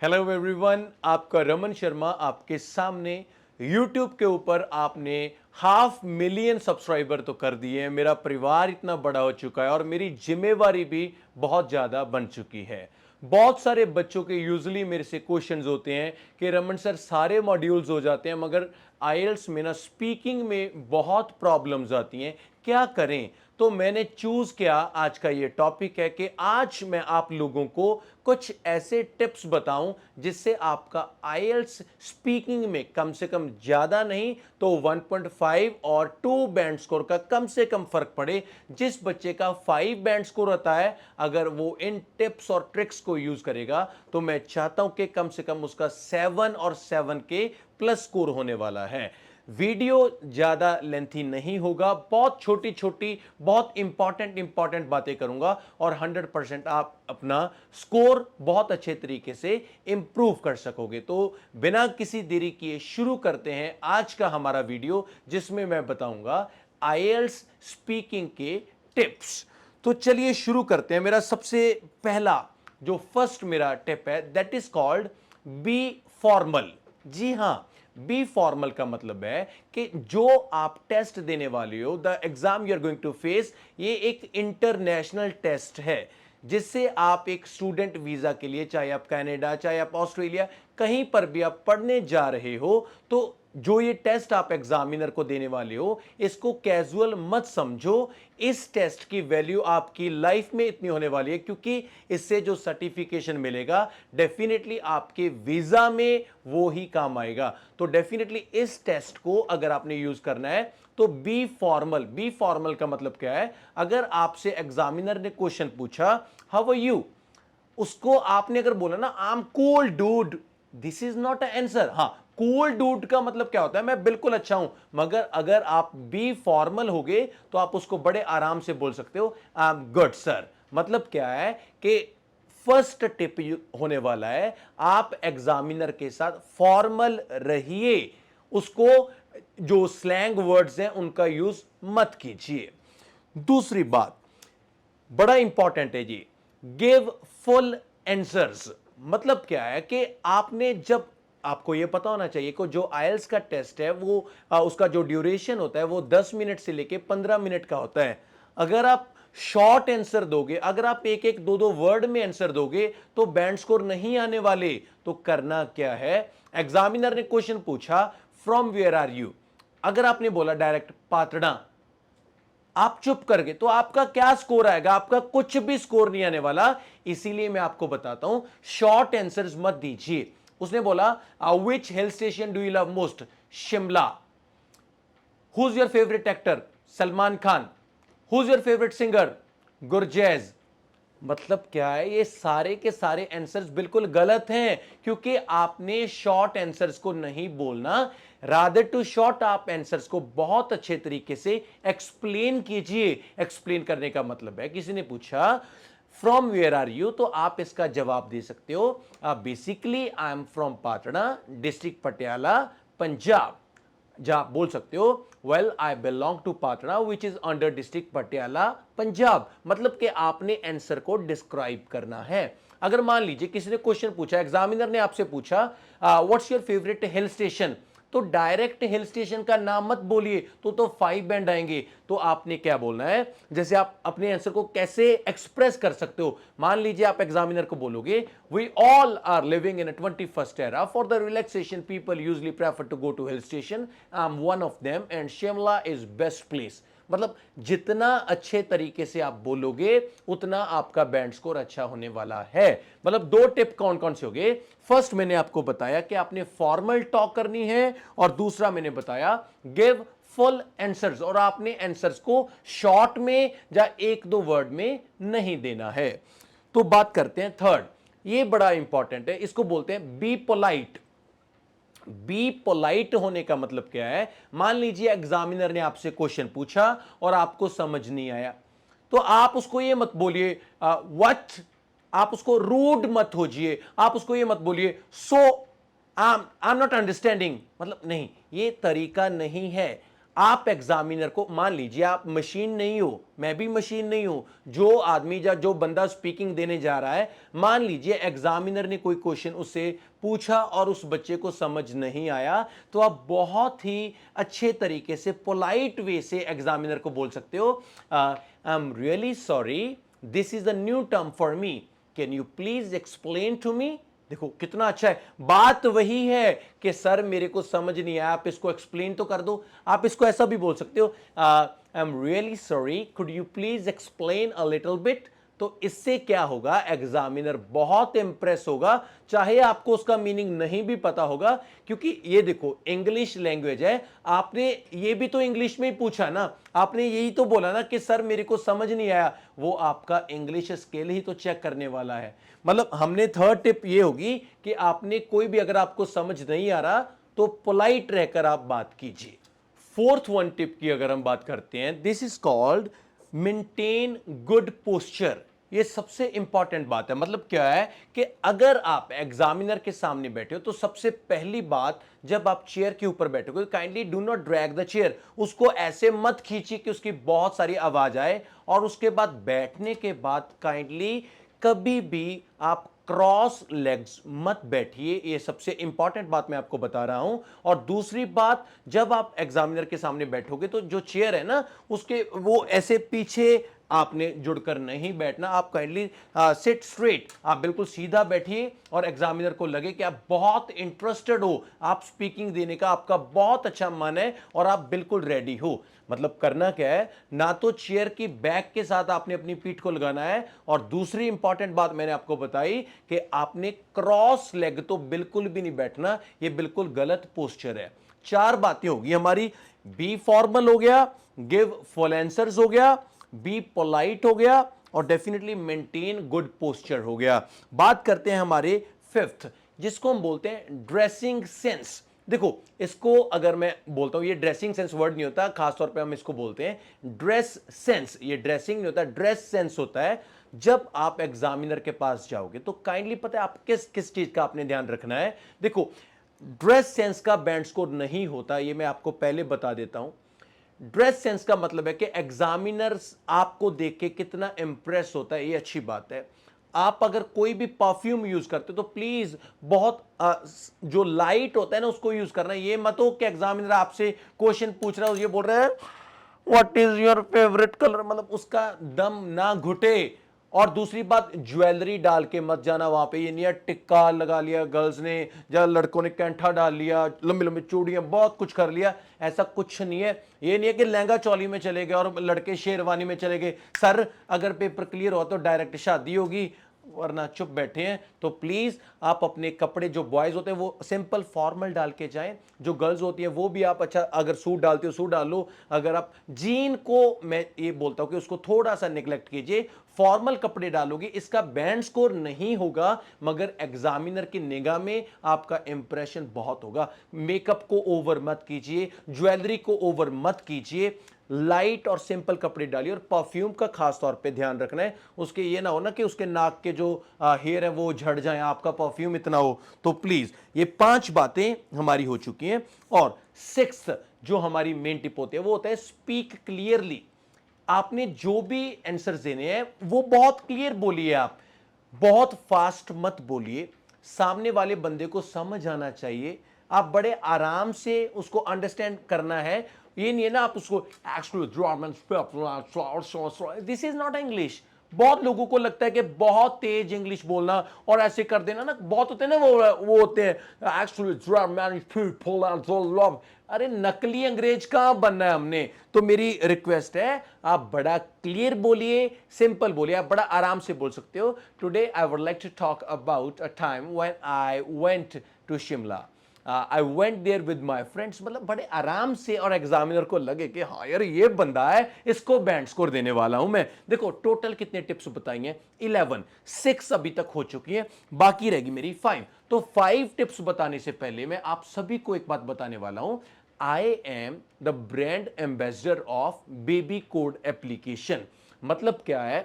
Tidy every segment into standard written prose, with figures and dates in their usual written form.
Hello everyone, आपका रमन शर्मा आपके सामने। यूट्यूब के ऊपर आपने 500,000 सब्सक्राइबर तो कर दिए हैं। मेरा परिवार इतना बड़ा हो चुका है और मेरी जिम्मेवारी भी बहुत ज़्यादा बन चुकी है। बहुत सारे बच्चों के यूजुअली मेरे से क्वेश्चंस होते हैं कि रमन सर सारे मॉड्यूल्स हो जाते हैं मगर आईएलटीएस में ना स्पीकिंग में बहुत प्रॉब्लम्स आती हैं, क्या करें। तो मैंने चूज किया आज का ये टॉपिक है कि आज मैं आप लोगों को कुछ ऐसे टिप्स बताऊं जिससे आपका आईएलटीएस स्पीकिंग में कम से कम ज्यादा नहीं तो 1.5 और 2 बैंड स्कोर का कम से कम फर्क पड़े। जिस बच्चे का 5 बैंड स्कोर आता है, अगर वो इन टिप्स और ट्रिक्स को यूज करेगा तो मैं चाहता हूं कि कम से कम उसका 7 और 7 के प्लस स्कोर होने वाला है। वीडियो ज्यादा लेंथी नहीं होगा, बहुत छोटी छोटी बहुत इंपॉर्टेंट बातें करूंगा और 100% आप अपना स्कोर बहुत अच्छे तरीके से इंप्रूव कर सकोगे। तो बिना किसी देरी किए शुरू करते हैं आज का हमारा वीडियो, जिसमें मैं बताऊंगा आईएलटीएस स्पीकिंग के टिप्स। तो चलिए शुरू करते हैं। मेरा सबसे पहला जो फर्स्ट मेरा टिप है that is called be formal. जी हां, बी फॉर्मल का मतलब है कि जो आप टेस्ट देने वाले हो, the exam you are going to face, ये एक इंटरनेशनल टेस्ट है जिससे आप एक स्टूडेंट वीजा के लिए, चाहे आप कनाडा चाहे आप ऑस्ट्रेलिया, कहीं पर भी आप पढ़ने जा रहे हो, तो जो ये टेस्ट आप एग्जामिनर को देने वाले हो इसको कैजुअल मत समझो। इस टेस्ट की वैल्यू आपकी लाइफ में इतनी होने वाली है क्योंकि इससे जो सर्टिफिकेशन मिलेगा डेफिनेटली आपके वीजा में वो ही काम आएगा। तो डेफिनेटली इस टेस्ट को अगर आपने यूज करना है तो बी फॉर्मल। बी फॉर्मल का मतलब क्या है? अगर आपसे एग्जामिनर ने क्वेश्चन पूछा हाउ आर यू, उसको आपने अगर बोला ना I am cool dude, this is not a answer. हां, कूल डूड का मतलब क्या होता है? मैं बिल्कुल अच्छा हूं। मगर अगर आप बी फॉर्मल हो गए तो आप उसको बड़े आराम से बोल सकते हो आई एम गुड सर। मतलब क्या है कि फर्स्ट टिप होने वाला है, आप एग्जामिनर के साथ फॉर्मल रहिए, उसको जो स्लैंग वर्ड्स हैं उनका यूज मत कीजिए। दूसरी बात बड़ा इंपॉर्टेंट है जी, गिव फुल आंसर्स। मतलब क्या है कि आपने जब, आपको यह पता होना चाहिए कि जो आईएलटीएस का टेस्ट है वो उसका जो ड्यूरेशन होता है वो 10 मिनट से लेके 15 मिनट का होता है। अगर आप शॉर्ट आंसर दोगे, अगर आप एक एक दो दो वर्ड में आंसर दोगे तो बैंड स्कोर नहीं आने वाले। तो करना क्या है? एग्जामिनर ने क्वेश्चन पूछा फ्रॉम वेयर आर यू, अगर आपने बोला डायरेक्ट पातड़ा, आप चुप कर गए तो आपका क्या स्कोर आएगा? आपका कुछ भी स्कोर नहीं आने वाला। इसीलिए मैं आपको बताता हूं शॉर्ट आंसर्स मत दीजिए। उसने बोला which hill station do you love most? Shimla. Who is your favourite actor? Salman Khan. Who is your favourite singer? Gurjaiz. मतलब क्या है? ये सारे के सारे आंसर्स बिल्कुल गलत हैं क्योंकि आपने शॉर्ट आंसर्स को नहीं बोलना। रादर टू शॉर्ट आप आंसर्स को बहुत अच्छे तरीके से एक्सप्लेन कीजिए। एक्सप्लेन करने का मतलब है, किसी ने पूछा फ्रॉम वेयर आर यू, तो आप इसका जवाब दे सकते हो basically I am from Patna district Patiala Punjab. जहां बोल सकते हो well I belong to Patna which is under district Patiala Punjab. मतलब कि आपने आंसर को डिस्क्राइब करना है। अगर मान लीजिए किसी ने क्वेश्चन पूछा, एग्जामिनर ने आपसे पूछा what's your favourite hill station, तो डायरेक्ट हिल स्टेशन का नाम मत बोलिए, तो 5 बैंड आएंगे। तो आपने क्या बोलना है? जैसे आप अपने आंसर को कैसे एक्सप्रेस कर सकते हो? मान लीजिए आप एग्जामिनर को बोलोगे we all are living in 21st era, for the relaxation people usually prefer to go to hill station, I am one of them and Shimla is best place. मतलब जितना अच्छे तरीके से आप बोलोगे उतना आपका बैंड स्कोर अच्छा होने वाला है। मतलब दो टिप कौन कौन से हो गए? फर्स्ट मैंने आपको बताया कि आपने फॉर्मल टॉक करनी है और दूसरा मैंने बताया गिव फुल आंसर्स, और आपने आंसर्स को शॉर्ट में या एक दो वर्ड में नहीं देना है। तो बात करते हैं थर्ड, ये बड़ा इंपॉर्टेंट है, इसको बोलते हैं बी पोलाइट। बी पोलाइट होने का मतलब क्या है? मान लीजिए एग्जामिनर ने आपसे क्वेश्चन पूछा और आपको समझ नहीं आया, तो आप उसको ये मत बोलिए व्हाट, आप उसको रूड मत होजिए, आप उसको ये मत बोलिए सो आई एम नॉट अंडरस्टैंडिंग। मतलब नहीं, ये तरीका नहीं है। आप एग्जामिनर को, मान लीजिए आप मशीन नहीं हो, मैं भी मशीन नहीं हूं, जो आदमी जो बंदा स्पीकिंग देने जा रहा है, मान लीजिए एग्जामिनर ने कोई क्वेश्चन उससे पूछा और उस बच्चे को समझ नहीं आया, तो आप बहुत ही अच्छे तरीके से पोलाइट वे से एग्जामिनर को बोल सकते हो, I am really sorry, this is a new term for me, can you please explain to me. देखो कितना अच्छा है, बात वही है कि सर मेरे को समझ नहीं आया, आप इसको एक्सप्लेन तो कर दो। आप इसको ऐसा भी बोल सकते हो, I am really sorry, could you please explain a little bit. तो इससे क्या होगा, एग्जामिनर बहुत इंप्रेस होगा, चाहे आपको उसका मीनिंग नहीं भी पता होगा, क्योंकि ये देखो इंग्लिश लैंग्वेज है, आपने ये भी तो इंग्लिश में ही पूछा ना, आपने यही तो बोला ना कि सर मेरे को समझ नहीं आया, वो आपका इंग्लिश स्किल ही तो चेक करने वाला है। मतलब हमने थर्ड टिप ये होगी कि आपने कोई भी अगर आपको समझ नहीं आ रहा तो पोलाइट रहकर आप बात कीजिए। फोर्थ वन टिप की अगर हम बात करते हैं, this is called maintain good posture. ये सबसे इंपॉर्टेंट बात है। मतलब क्या है कि अगर आप एग्जामिनर के सामने बैठे हो तो सबसे पहली बात, जब आप चेयर के ऊपर बैठोगे, kindly do not drag the chair. उसको ऐसे मत खींचिए कि उसकी बहुत सारी आवाज आए। और उसके बाद बैठने के बाद काइंडली कभी भी आप क्रॉस लेग्स मत बैठिए। ये सबसे इंपॉर्टेंट बात मैं आपको बता रहा हूं। और दूसरी बात, जब आप एग्जामिनर के सामने बैठोगे तो जो चेयर है ना, उसके वो ऐसे पीछे आपने जुड़कर नहीं बैठना। आप काइंडली सिट स्ट्रेट, आप बिल्कुल सीधा बैठिए और एग्जामिनर को लगे कि आप बहुत इंटरेस्टेड हो, आप स्पीकिंग देने का आपका बहुत अच्छा मन है और आप बिल्कुल रेडी हो। मतलब करना क्या है, ना तो चेयर की बैक के साथ आपने अपनी पीठ को लगाना है, और दूसरी इंपॉर्टेंट बात मैंने आपको बताई कि आपने क्रॉस लेग तो बिल्कुल भी नहीं बैठना, ये बिल्कुल गलत पोस्चर है। चार बातें होगी हमारी, बी फॉर्मल हो गया, गिव फुल आंसर्स हो गया, बी पोलाइट हो गया, और डेफिनेटली मेंटेन गुड पोस्चर हो गया। बात करते हैं हमारे फिफ्थ, जिसको हम बोलते हैं ड्रेसिंग सेंस। देखो इसको अगर मैं बोलता हूं, ये ड्रेसिंग सेंस वर्ड नहीं होता, खासतौर पे हम इसको बोलते हैं ड्रेस सेंस। ये ड्रेसिंग नहीं होता, ड्रेस सेंस होता है। जब आप एग्जामिनर के पास जाओगे तो काइंडली पता है आप किस किस चीज का आपने ध्यान रखना है। देखो ड्रेस सेंस का बैंड स्कोर नहीं होता, ये मैं आपको पहले बता देता हूं। ड्रेस सेंस का मतलब है कि एग्जामिनर आपको देख के कितना इंप्रेस होता है, ये अच्छी बात है। आप अगर कोई भी परफ्यूम यूज करते हो तो प्लीज बहुत जो लाइट होता है ना उसको यूज करना। ये मत हो कि एग्जामिनर आपसे क्वेश्चन पूछ रहा है, ये बोल रहा है what is your favourite colour, मतलब उसका दम ना घुटे। और दूसरी बात, ज्वेलरी डाल के मत जाना वहां पे। ये नहीं है टिक्का लगा लिया गर्ल्स ने, या लड़कों ने कैंठा डाल लिया, लंबी लंबी चूड़ियां, बहुत कुछ कर लिया, ऐसा कुछ नहीं है। ये नहीं है कि लहंगा चौली में चले गए और लड़के शेरवानी में चले गए। सर अगर पेपर क्लियर हो तो डायरेक्ट शादी होगी, वरना चुप बैठे हैं। तो प्लीज आप अपने कपड़े, जो बॉयज होते हैं वो सिंपल फॉर्मल डाल के जाएं, जो गर्ल्स होती है वो भी आप अच्छा, अगर सूट डालते हो सूट डाल लो। अगर आप जीन को, मैं ये बोलता हूं कि उसको थोड़ा सा निगलेक्ट कीजिए, फॉर्मल कपड़े डालोगे, इसका बैंड स्कोर नहीं होगा, मगर एग्जामिनर की निगाह में आपका इंप्रेशन बहुत होगा। मेकअप को ओवर मत कीजिए, ज्वेलरी को ओवर मत कीजिए, लाइट और सिंपल कपड़े डालिए। और परफ्यूम का खास तौर पे ध्यान रखना है, उसके ये ना हो ना कि उसके नाक के जो हेयर है वो झड़ जाए, आपका परफ्यूम इतना हो। तो प्लीज, ये पांच बातें हमारी हो चुकी हैं। और सिक्स्थ जो हमारी मेन टिप होती है वो होता है स्पीक क्लियरली। आपने जो भी आंसर देने हैं वो बहुत क्लियर बोलिए, आप बहुत फास्ट मत बोलिए, सामने वाले बंदे को समझ आना चाहिए। आप बड़े आराम से उसको अंडरस्टैंड करना है। ये नहीं है ना आप उसको दिस इज नॉट इंग्लिश। बहुत लोगों को लगता है कि बहुत तेज इंग्लिश बोलना और ऐसे कर देना ना, बहुत होते हैं ना वो होते हैं एक्चुअली। अरे नकली अंग्रेज कहां बनना है हमने। तो मेरी रिक्वेस्ट है आप बड़ा क्लियर बोलिए, सिंपल बोलिए, आप बड़ा आराम से बोल सकते हो। Today I would like to talk about a time when I went to Shimla, I went there with my friends. मतलब बड़े आराम से, और एग्जामिनर को लगे कि हाँ यार ये बंदा है, इसको बैंड स्कोर देने वाला हूं मैं। देखो टोटल कितने टिप्स बताएंगे, 11, 6 अभी तक हो चुकी है, बाकी रहेगी मेरी 5। तो 5 टिप्स बताने से पहले मैं आप सभी को एक बात बताने वाला हूं। I am the brand ambassador of baby code application. मतलब क्या है,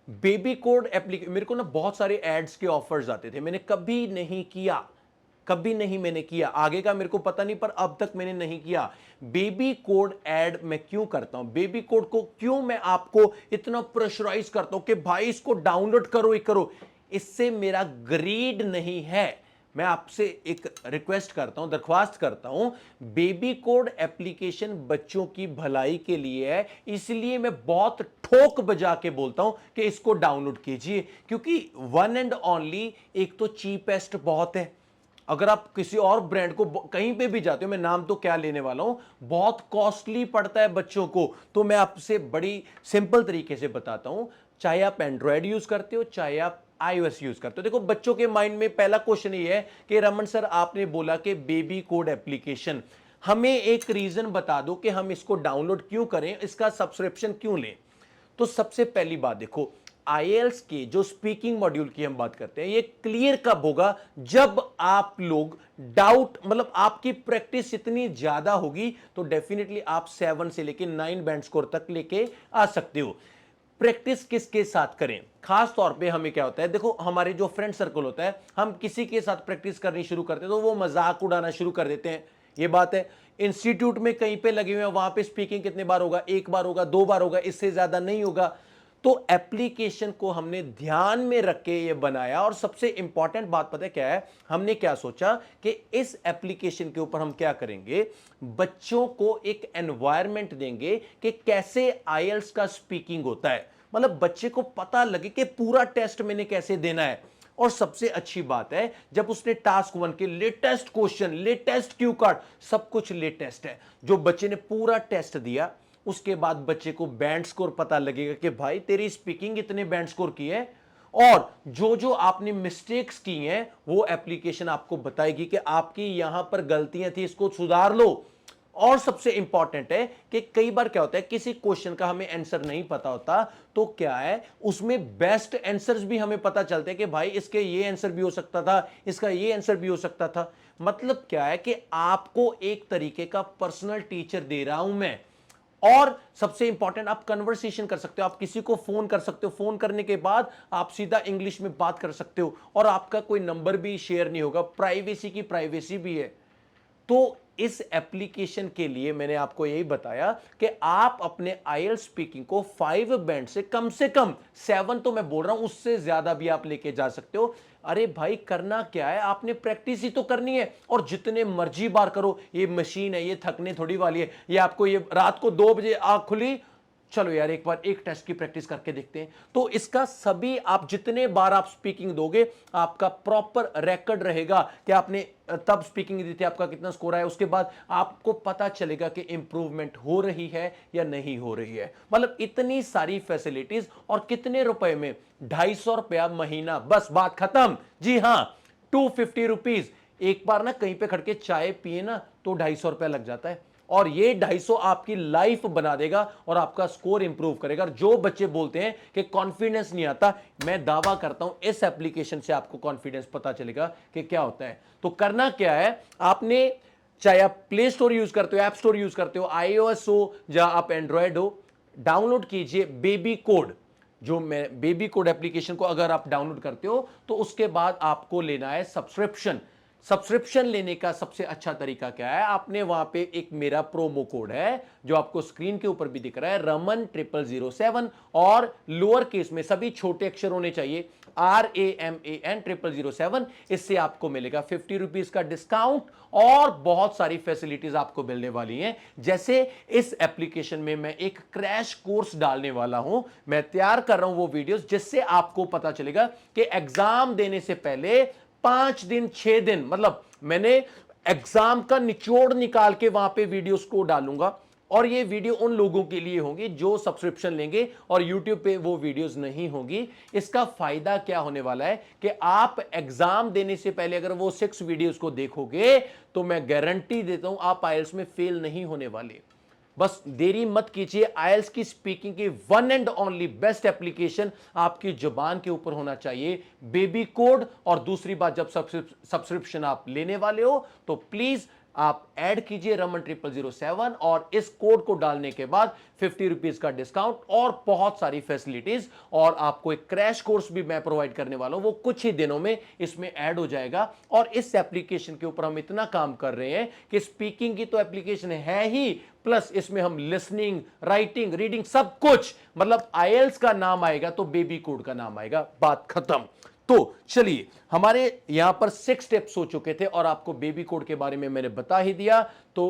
बेबी कोड एप्लीकेशन, मेरे को ना बहुत सारे एड्स के ऑफर्स आते थे, मैंने कभी नहीं किया, कभी नहीं मैंने किया, आगे का मेरे को पता नहीं, पर अब तक मैंने नहीं किया। बेबी कोड ऐड मैं क्यों करता हूं, बेबी कोड को क्यों मैं आपको इतना प्रेशराइज करता हूं कि भाई इसको डाउनलोड करो ही करो, इससे मेरा ग्रीड नहीं है। मैं आपसे एक रिक्वेस्ट करता हूं, दरख्वास्त करता हूं, बेबी कोड एप्लीकेशन बच्चों की भलाई के लिए है, इसलिए मैं बहुत ठोक बजा के बोलता हूं कि इसको डाउनलोड कीजिए, क्योंकि वन एंड ओनली एक तो चीपेस्ट बहुत है। अगर आप किसी और ब्रांड को कहीं पे भी जाते हो, मैं नाम तो क्या लेने वाला हूं, बहुत कॉस्टली पड़ता है बच्चों को। तो मैं आपसे बड़ी सिंपल तरीके से बताता हूं, चाहे आप एंड्रॉयड यूज करते हो चाहे आप iOS यूज करते हो, देखो बच्चों के माइंड में पहला क्वेश्चन ये है कि रमन सर आपने बोला कि बेबी कोड एप्लीकेशन, हमें एक रीजन बता दो कि हम इसको डाउनलोड क्यों करें, इसका सब्सक्रिप्शन क्यों लें। तो सबसे पहली बात देखो, आईएल्स के जो स्पीकिंग मॉड्यूल की हम बात करते हैं, ये क्लियर कब होगा, जब आप लोग डाउट, मतलब आपकी प्रैक्टिस इतनी ज्यादा होगी तो डेफिनेटली आप 7 से लेके 9 बैंड स्कोर तक लेके आ सकते हो। प्रैक्टिस किसके साथ करें, खास तौर पे हमें क्या होता है, देखो हमारे जो फ्रेंड सर्कल होता है, हम किसी के साथ प्रैक्टिस करनी शुरू करते हैं तो वो मजाक उड़ाना शुरू कर देते हैं, ये बात है। इंस्टीट्यूट में कहीं पे लगे हुए हैं, वहां पे स्पीकिंग कितने बार होगा, 1 बार होगा, 2 बार होगा, इससे ज्यादा नहीं होगा। तो एप्लीकेशन को हमने ध्यान में रख के ये बनाया, और सबसे इंपॉर्टेंट बात पता है क्या है, हमने क्या सोचा कि इस एप्लीकेशन के ऊपर हम क्या करेंगे, बच्चों को एक एनवायरनमेंट देंगे कि कैसे आईएल्स का स्पीकिंग होता है, मतलब बच्चे को पता लगे कि पूरा टेस्ट मैंने कैसे देना है। और सबसे अच्छी बात है, जब उसने टास्क 1 के latest question, latest Q card, सब कुछ लेटेस्ट है, जो बच्चे ने पूरा टेस्ट दिया, उसके बाद बच्चे को बैंड स्कोर पता लगेगा कि भाई तेरी स्पीकिंग इतने बैंड स्कोर की है, और जो जो आपने मिस्टेक्स की हैं वो एप्लीकेशन आपको बताएगी कि आपकी यहां पर गलतियां थी, इसको सुधार लो। और सबसे इंपॉर्टेंट है कि कई बार क्या होता है, किसी क्वेश्चन का हमें आंसर नहीं पता होता, तो क्या है उसमें बेस्ट आंसर्स भी हमें पता चलते हैं कि भाई इसके ये आंसर भी हो सकता था, इसका ये आंसर भी हो सकता था। मतलब क्या है कि आपको एक तरीके का पर्सनल टीचर दे रहा हूं मैं। और सबसे इंपॉर्टेंट, आप कन्वर्सेशन कर सकते हो, आप किसी को फोन कर सकते हो, फोन करने के बाद आप सीधा इंग्लिश में बात कर सकते हो, और आपका कोई नंबर भी शेयर नहीं होगा, प्राइवेसी की प्राइवेसी भी है। तो इस एप्लीकेशन के लिए मैंने आपको यही बताया कि आप अपने आईएल्स स्पीकिंग को 5 बैंड से कम 7 तो मैं बोल रहा हूं, उससे ज्यादा भी आप लेके जा सकते हो। अरे भाई करना क्या है, आपने प्रैक्टिस ही तो करनी है, और जितने मर्जी बार करो, ये मशीन है, ये थकने थोड़ी वाली है, ये आपको ये रात को 2 बजे आंख खुली, चलो यार एक बार एक टेस्ट की प्रैक्टिस करके देखते हैं। तो इसका सभी, आप जितने बार आप स्पीकिंग दोगे, आपका प्रॉपर रिकॉर्ड रहेगा कि आपने तब स्पीकिंग दी थी, आपका कितना स्कोर आया, उसके बाद आपको पता चलेगा कि इंप्रूवमेंट हो रही है या नहीं हो रही है। मतलब इतनी सारी फैसिलिटीज, और कितने रुपए में, 250 रुपया महीना, बस बात खत्म। जी हां, 250 रुपीज। एक बार ना कहीं पे खड़के चाय पिए ना तो 250 रुपया लग जाता है, और ये 250 आपकी लाइफ बना देगा और आपका स्कोर इंप्रूव करेगा। और जो बच्चे बोलते हैं कि कॉन्फिडेंस नहीं आता, मैं दावा करता हूं इस एप्लीकेशन से आपको कॉन्फिडेंस पता चलेगा कि क्या होता है। तो करना क्या है, आपने, चाहे आप प्ले स्टोर यूज करते हो, ऐप स्टोर यूज करते हो, iOS हो या आप एंड्रॉयड हो, डाउनलोड कीजिए बेबी कोड। जो मैं बेबी कोड एप्लीकेशन को अगर आप डाउनलोड करते हो तो उसके बाद आपको लेना है सब्सक्रिप्शन। सब्सक्रिप्शन लेने का सबसे अच्छा तरीका क्या है, आपने वहां पे एक मेरा प्रोमो कोड है जो आपको स्क्रीन के ऊपर भी दिख रहा है, रमन 0007, और लोअर केस में सभी छोटे अक्षर होने चाहिए, RAMAN 0007। इससे आपको मिलेगा 50 रुपीज का डिस्काउंट, और बहुत सारी फैसिलिटीज आपको मिलने वाली हैं। जैसे इस एप्लीकेशन में मैं एक क्रैश कोर्स डालने वाला हूं, मैं तैयार कर रहा हूं वो वीडियोस, जिससे आपको पता चलेगा कि एग्जाम देने से पहले 5 दिन 6 दिन, मतलब मैंने एग्जाम का निचोड़ निकाल के वहां पे वीडियोस को डालूंगा, और ये वीडियो उन लोगों के लिए होंगी जो सब्सक्रिप्शन लेंगे, और YouTube पे वो वीडियोस नहीं होंगी। इसका फायदा क्या होने वाला है कि आप एग्जाम देने से पहले अगर वो 6 वीडियोस को देखोगे तो मैं गारंटी देता हूं आप आईएल्स में फेल नहीं होने वाले। बस देरी मत कीजिए, आईएल्स की स्पीकिंग की one and only best application आपकी जुबान के ऊपर होना चाहिए, बेबी कोड। और दूसरी बात, जब सब्सक्रिप्शन आप लेने वाले हो तो प्लीज आप ऐड कीजिए रमन 0007 और इस कोड को डालने के बाद 50 रुपीज का डिस्काउंट और बहुत सारी फैसिलिटीज, और आपको एक क्रैश कोर्स भी मैं प्रोवाइड करने वाला हूं, वो कुछ ही दिनों में इसमें ऐड हो जाएगा। और इस एप्लीकेशन के ऊपर हम इतना काम कर रहे हैं कि स्पीकिंग की तो एप्लीकेशन है ही, प्लस इसमें हम लिसनिंग, राइटिंग, रीडिंग सब कुछ, मतलब आईएल्स का नाम आएगा तो बेबी कोड का नाम आएगा, बात खत्म। तो चलिए, हमारे यहां पर 6 स्टेप्स हो चुके थे और आपको बेबी कोड के बारे में मैंने बता ही दिया। तो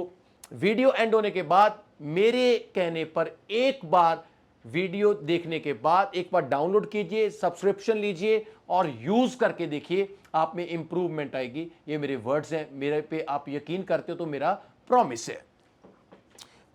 वीडियो एंड होने के बाद मेरे कहने पर एक बार वीडियो देखने के बाद एक बार डाउनलोड कीजिए, सब्सक्रिप्शन लीजिए और यूज करके देखिए, आप में इंप्रूवमेंट आएगी। ये मेरे वर्ड्स हैं, मेरे पे आप यकीन करते हो तो मेरा प्रॉमिस है।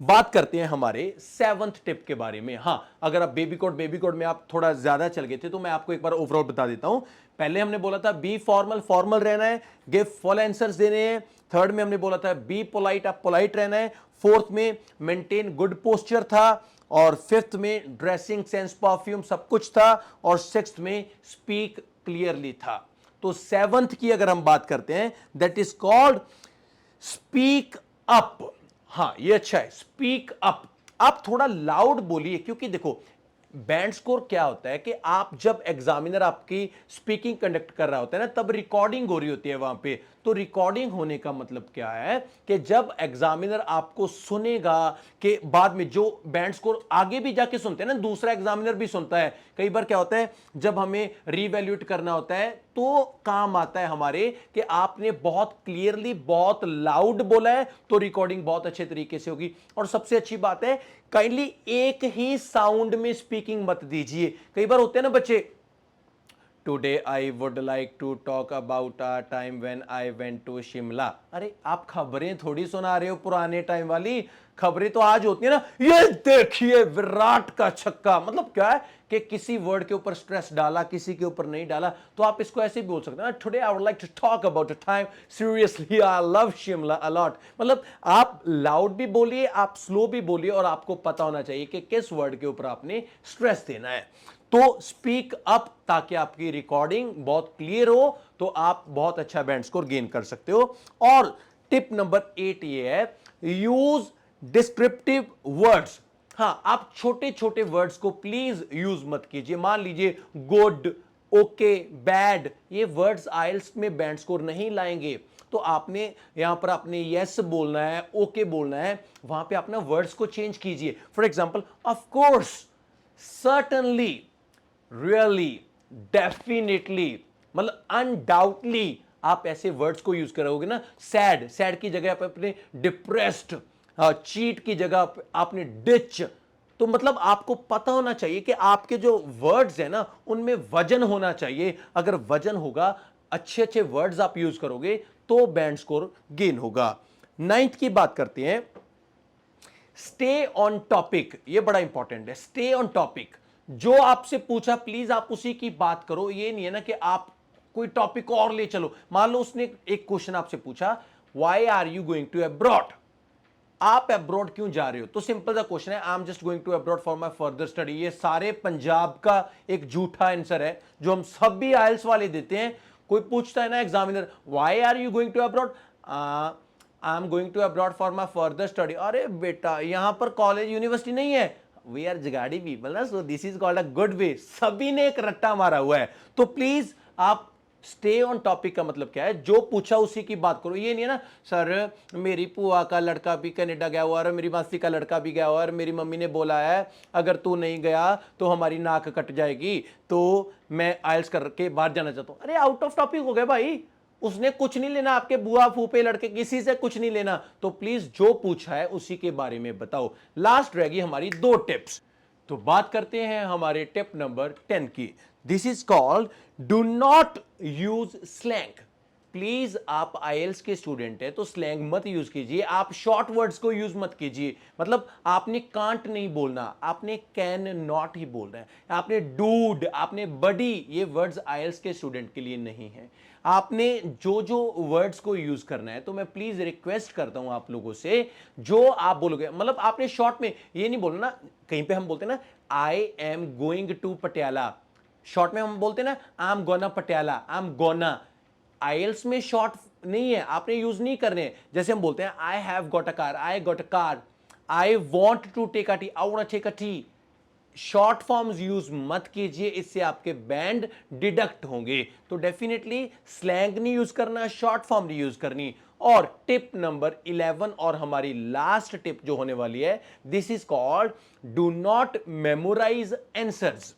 बात करते हैं हमारे 7th टिप के बारे में। हां, अगर आप बेबी कोड में आप थोड़ा ज्यादा चल गए थे तो मैं आपको एक बार ओवरऑल बता देता हूं। पहले हमने बोला था बी फॉर्मल रहना है, गिव फुल आंसर्स देने हैं। थर्ड में हमने बोला था बी पोलाइट, आप पोलाइट रहना है। फोर्थ में मेंटेन गुड पोस्चर था, और फिफ्थ में ड्रेसिंग सेंस, परफ्यूम सब कुछ था, और सिक्स्थ में स्पीक क्लियरली था। तो 7th की अगर हम बात करते हैं, that is called speak up. हां, ये अच्छा है, स्पीक अप। आप थोड़ा लाउड बोलिए, क्योंकि देखो बैंड स्कोर क्या होता है कि आप जब एग्जामिनर आपकी स्पीकिंग कंडक्ट कर रहा होता है ना, तब रिकॉर्डिंग हो रही होती है वहां पे। तो रिकॉर्डिंग होने का मतलब क्या है कि जब एग्जामिनर आपको सुनेगा, कि बाद में जो बैंड स्कोर आगे भी जाके सुनते हैं ना, दूसरा एग्जामिनर भी सुनता है। कई बार क्या होता है, जब हमें रीवैल्यूएट करना होता है तो काम आता है हमारे कि आपने बहुत क्लियरली, बहुत लाउड बोला है, तो रिकॉर्डिंग बहुत अच्छे तरीके से होगी। और सबसे अच्छी बात है, काइंडली एक ही साउंड में स्पीकिंग मत दीजिए। कई बार होते हैं ना बच्चे, today I would like to talk about a time when I went to Shimla. अरे आप खबरें थोड़ी सुना रहे हो पुराने टाइम वाली, खबरें तो आज होती है ना, ये देखिए विराट का छक्का। मतलब क्या है कि किसी वर्ड के ऊपर स्ट्रेस डाला, किसी के ऊपर नहीं डाला। तो आप इसको ऐसे भी बोल सकते हैं, today I would like to talk about a time, seriously I love Shimla a lot. मतलब आप लाउड भी बोलिए, आप स्लो भी बोलिए, और आपको पता होना चाहिए कि किस वर्ड के ऊपर आपने स्ट्रेस देना है। तो स्पीक अप, ताकि आपकी रिकॉर्डिंग बहुत क्लियर हो, तो आप बहुत अच्छा बैंड स्कोर गेन कर सकते हो। और टिप नंबर 8 ये है, यूज डिस्क्रिप्टिव वर्ड्स। हां, आप छोटे छोटे वर्ड्स को प्लीज यूज मत कीजिए। मान लीजिए गुड, ओके, बैड, ये वर्ड्स आइल्स में बैंड स्कोर नहीं लाएंगे। तो आपने यहां पर आपने यस बोलना है, ओके बोलना है, वहां पे अपना वर्ड्स को चेंज कीजिए। For example, of course, certainly, really, definitely, मतलब अनडाउटली, आप ऐसे वर्ड्स को यूज करोगे ना। सैड, सैड की जगह आप अपने डिप्रेस्ड, चीट की जगह आपने डिच। तो मतलब आपको पता होना चाहिए कि आपके जो वर्ड्स है ना, उनमें वजन होना चाहिए। अगर वजन होगा, अच्छे अच्छे वर्ड्स आप यूज करोगे, तो बैंड स्कोर गेन होगा। 9th की बात करते हैं, स्टे ऑन टॉपिक। ये बड़ा इंपॉर्टेंट है, स्टे ऑन टॉपिक। जो आपसे पूछा प्लीज आप उसी की बात करो। ये नहीं है ना कि आप कोई टॉपिक और ले चलो। मान लो उसने एक क्वेश्चन आपसे पूछा, why are you going to abroad, आप अब्रॉड क्यों जा रहे हो? तो सिंपल सा क्वेश्चन है, I am just going to abroad for my further study. ये सारे पंजाब का एक झूठा आंसर है जो हम सब भी आइल्स वाले देते हैं। कोई पूछता है ना examiner, why are you going to abroad, I am going to abroad for my further study. अरे बेटा, यहां पर कॉलेज यूनिवर्सिटी नहीं है, वी आर जगाड़ी पीपल ना, so this is called a good way. सभी ने एक रट्टा मारा हुआ है। तो प्लीज आप स्टे ऑन टॉपिक का मतलब क्या है, जो पूछा उसी की बात करो। ये नहीं है ना, सर मेरी बुआ का लड़का भी कनाडा गया हुआ, और मेरी मासी का लड़का भी गया हुआ, और मेरी मम्मी ने बोला है अगर तू नहीं गया तो हमारी नाक कट जाएगी, तो मैं आइल्स करके बाहर जाना चाहता हूं। अरे आउट ऑफ टॉपिक हो गया भाई, उसने कुछ नहीं लेना, आपके बुआ फूफे लड़के किसी से कुछ नहीं लेना। तो प्लीज जो पूछा है उसी के बारे में बताओ। लास्ट रहेगी हमारी 2 टिप्स। तो बात करते हैं हमारे टिप नंबर 10 की। This is called do not use slang. Please आप आईएल्स के स्टूडेंट हैं तो स्लैंग मत यूज कीजिए, आप शॉर्ट वर्ड्स को यूज मत कीजिए। मतलब आपने कांट नहीं बोलना, आपने कैन नॉट ही बोलना है। आपने डूड, आपने बडी, ये वर्ड्स आईएल्स के स्टूडेंट के लिए नहीं है। आपने जो जो वर्ड्स को यूज करना है, तो मैं प्लीज रिक्वेस्ट करता हूं आप लोगों से, जो आप बोलोगे, मतलब आपने शॉर्ट में ये नहीं बोलना ना। कहीं पे हम बोलते हैं ना, I am going to Patiala, short में हम बोलते हैं ना, I am gonna Patiala, I am gonna. IELTS में शॉर्ट नहीं है, आपने यूज नहीं करने हैं। जैसे हम बोलते हैं I have got a car, I got a car, I want to take a tea, I want to take a tea. Short forms use मत कीजिए, इससे आपके बैंड डिडक्ट होंगे। तो डेफिनेटली स्लैंग नहीं यूज करना, शॉर्ट फॉर्म नहीं use करनी। और टिप नंबर 11 और हमारी लास्ट टिप जो होने वाली है, this is called do not memorize answers.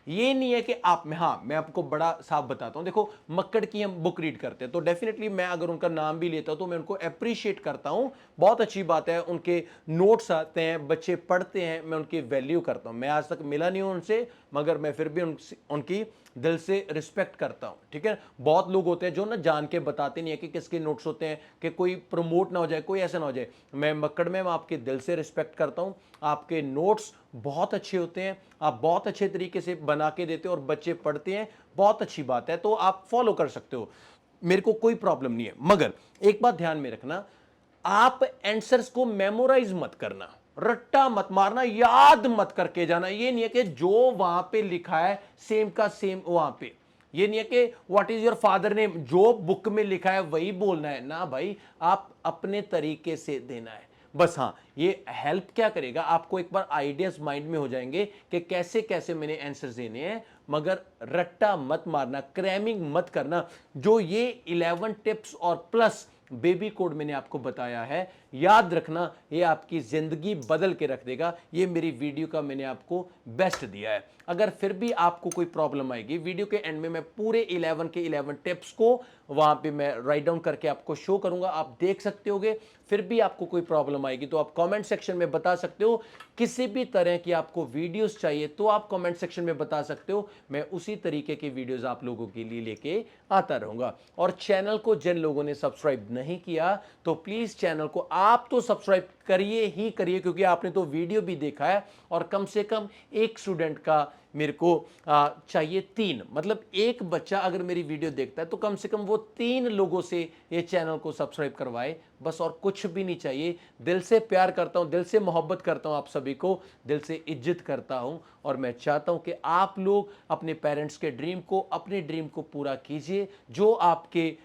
ये नहीं है कि आप में, हाँ मैं आपको बड़ा साफ बताता हूं, देखो मक्कड़ की हम बुक रीड करते हैं तो डेफिनेटली मैं अगर उनका नाम भी लेता हूं तो मैं उनको अप्रिशिएट करता हूं, बहुत अच्छी बात है, उनके नोट्स आते हैं, बच्चे पढ़ते हैं, मैं उनकी वैल्यू करता हूं। मैं आज तक मिला नहीं हूं उनसे, मगर मैं फिर भी उनकी दिल से रिस्पेक्ट करता हूं, ठीक है। बहुत लोग होते हैं जो ना जान के बताते नहीं है कि किसके नोट्स होते हैं, कि कोई प्रमोट ना हो जाए, कोई ऐसा ना हो जाए। मैं मक्कड़ में आपके दिल से रिस्पेक्ट करता हूं, आपके नोट्स बहुत अच्छे होते हैं, आप बहुत अच्छे तरीके से बना के देते हो और बच्चे पढ़ते हैं, बहुत अच्छी बात है, तो आप फॉलो कर सकते हो, मेरे को कोई प्रॉब्लम नहीं है। मगर एक बात ध्यान में रखना, आप आंसर्स को मेमोराइज मत करना, रट्टा मत मारना, याद मत करके जाना। ये नहीं है कि जो वहां पे लिखा है सेम का सेम वहां पे, ये नहीं है कि what is your father name, जो बुक में लिखा है वही बोलना है ना भाई, आप अपने तरीके से देना है बस। हाँ, ये हेल्प क्या करेगा, आपको एक बार आइडियाज माइंड में हो जाएंगे कि कैसे कैसे मैंने आंसर देने हैं, मगर रट्टा मत मारना, क्रैमिंग मत करना। जो ये 11 टिप्स और प्लस बेबी कोड मैंने आपको बताया है, याद रखना, ये आपकी जिंदगी बदल के रख देगा। ये मेरी वीडियो का मैंने आपको बेस्ट दिया है। अगर फिर भी आपको कोई प्रॉब्लम आएगी, वीडियो के एंड में मैं पूरे 11 के 11 टिप्स को वहां पे मैं राइट डाउन करके आपको शो करूंगा, आप देख सकते होगे। फिर भी आपको कोई प्रॉब्लम आएगी तो आप कमेंट सेक्शन में बता सकते हो। किसी भी तरह की आपको वीडियोस चाहिए तो आप कमेंट सेक्शन में बता सकते हो, मैं उसी तरीके की वीडियोस आप लोगों के लिए लेके आता रहूंगा। और चैनल को जिन लोगों ने सब्सक्राइब नहीं किया तो प्लीज चैनल को आप तो सब्सक्राइब करिए ही करिए, क्योंकि आपने तो वीडियो भी देखा है। और कम से कम एक स्टूडेंट का मेरे को चाहिए 3, मतलब एक बच्चा अगर मेरी वीडियो देखता है तो कम से कम वो 3 लोगों से ये चैनल को सब्सक्राइब करवाए, बस, और कुछ भी नहीं चाहिए। दिल से प्यार करता हूं, दिल से मोहब्बत करता हूं, आप सभी को दिल से इज्जत करता हूं। और मैं चाहता हूं कि आप लोग अपने पेरेंट्स के ड्रीम को, अपने ड्रीम को पूरा कीजिए। जो आपके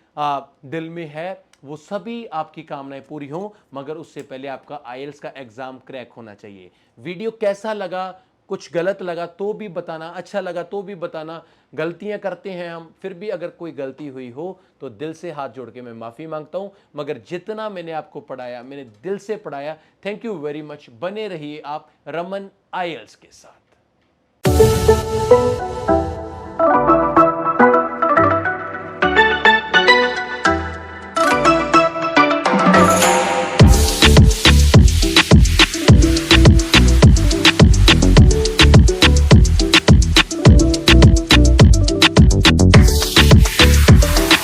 दिल में है वो सभी आपकी कामनाएं पूरी हों, मगर उससे पहले आपका आईएलटीएस का एग्जाम क्रैक होना चाहिए। वीडियो कैसा लगा, कुछ गलत लगा तो भी बताना, अच्छा लगा तो भी बताना। गलतियां करते हैं हम, फिर भी अगर कोई गलती हुई हो तो दिल से हाथ जोड़ के मैं माफी मांगता हूं, मगर जितना मैंने आपको पढ़ाया मैंने दिल से पढ़ाया। Thank you very much. बने रहिए आप रमन आईएलटीएस के साथ।